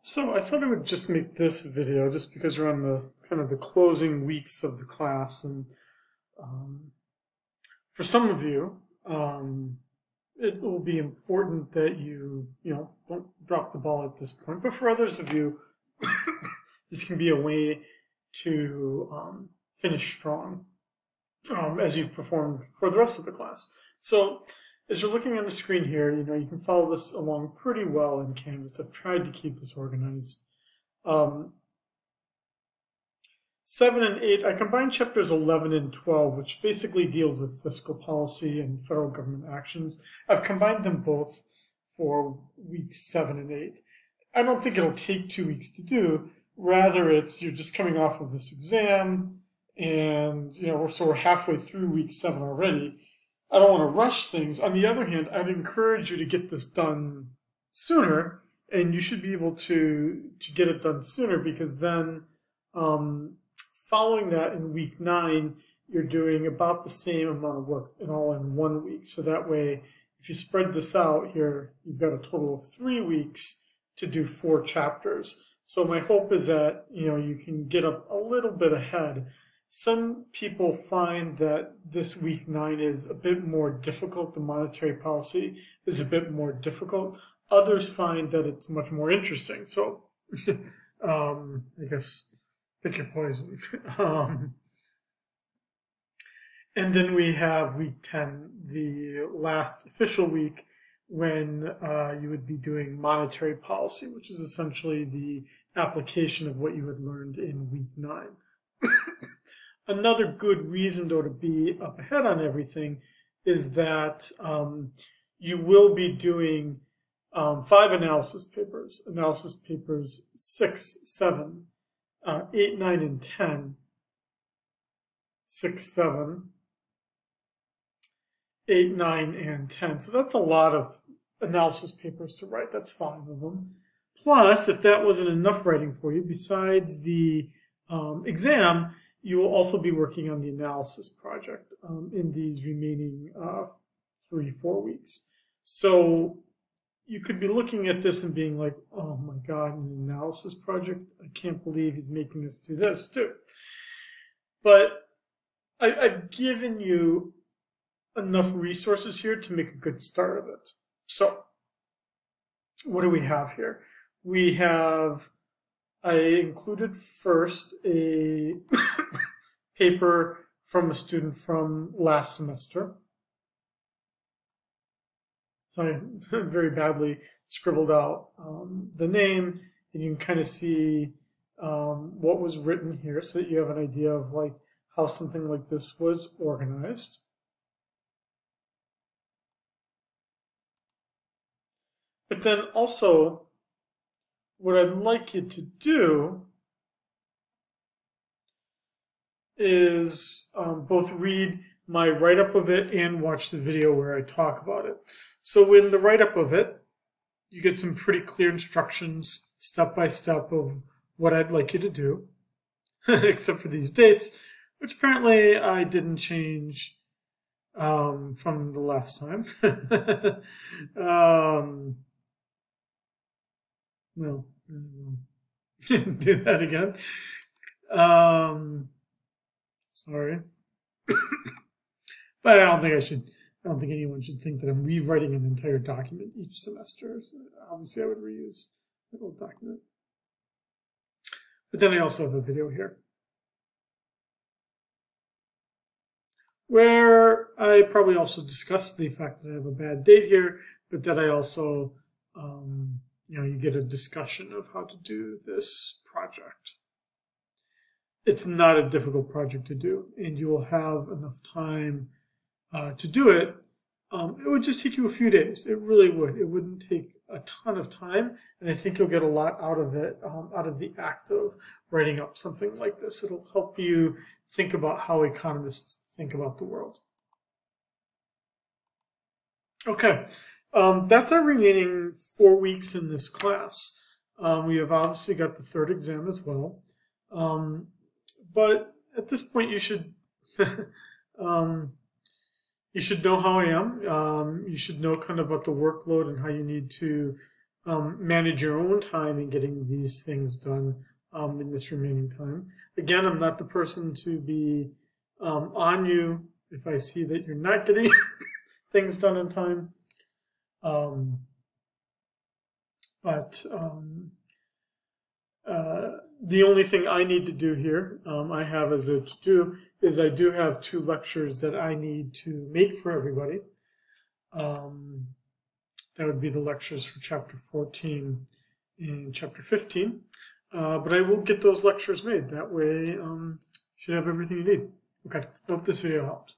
So I thought I would just make this video just because we're on the kind of the closing weeks of the class, and um, for some of you, it will be important that you don't drop the ball at this point. But for others of you, this can be a way to finish strong as you've performed for the rest of the class. So as you're looking on the screen here, you can follow this along pretty well in Canvas. I've tried to keep this organized. 7 and 8, I combined chapters 11 and 12, which basically deals with fiscal policy and federal government actions. I've combined them both for weeks 7 and 8. I don't think it'll take 2 weeks to do. Rather, you're just coming off of this exam, and so we're halfway through week 7 already. I don't want to rush things. On the other hand, I'd encourage you to get this done sooner, and you should be able to get it done sooner, because then following that in week 9, you're doing about the same amount of work all in 1 week. So that way, if you spread this out here, you've got a total of 3 weeks to do 4 chapters. So my hope is that you can get up a little bit ahead. Some people find that this week 9 is a bit more difficult. The monetary policy is a bit more difficult. Others find that it's much more interesting. So I guess pick your poison. And then we have week 10, the last official week, when you would be doing monetary policy, which is essentially the application of what you had learned in week 9. Another good reason, though, to be up ahead on everything is that you will be doing 5 analysis papers. Analysis papers 6, 7, 8, 9, and 10. 6, 7, 8, 9, and 10. So that's a lot of analysis papers to write. That's 5 of them. Plus, if that wasn't enough writing for you, besides the exam, you will also be working on the analysis project in these remaining 3-4 weeks. So you could be looking at this and being like, oh my God, an analysis project? I can't believe he's making us do this too. But I've given you enough resources here to make a good start of it. So what do we have here? I included first a paper from a student from last semester. So I very badly scribbled out the name, and you can kind of see what was written here, so that you have an idea of like how something like this was organized. But then also, what I'd like you to do is both read my write-up of it and watch the video where I talk about it. So in the write-up of it, you get some pretty clear instructions, step by step, of what I'd like you to do, except for these dates, which apparently I didn't change from the last time. No, do that again. Sorry. But I don't think anyone should think that I'm rewriting an entire document each semester. So obviously I would reuse the whole document. But then I also have a video here where I probably also discussed the fact that I have a bad date here, but that I also you get a discussion of how to do this project. It's not a difficult project to do, and you will have enough time to do it. It would just take you a few days. It really would. It wouldn't take a ton of time, and I think you'll get a lot out of it, out of the act of writing up something like this. It'll help you think about how economists think about the world. Okay. That's our remaining 4 weeks in this class. We have obviously got the 3rd exam as well. But at this point, you should you should know how I am. You should know kind of about the workload and how you need to manage your own time in getting these things done in this remaining time. Again, I'm not the person to be on you if I see that you're not getting things done in time. The only thing I need to do here, I have as a to-do, is I do have 2 lectures that I need to make for everybody. That would be the lectures for Chapter 14 and Chapter 15. But I will get those lectures made. That way, you should have everything you need. Okay, I hope this video helped.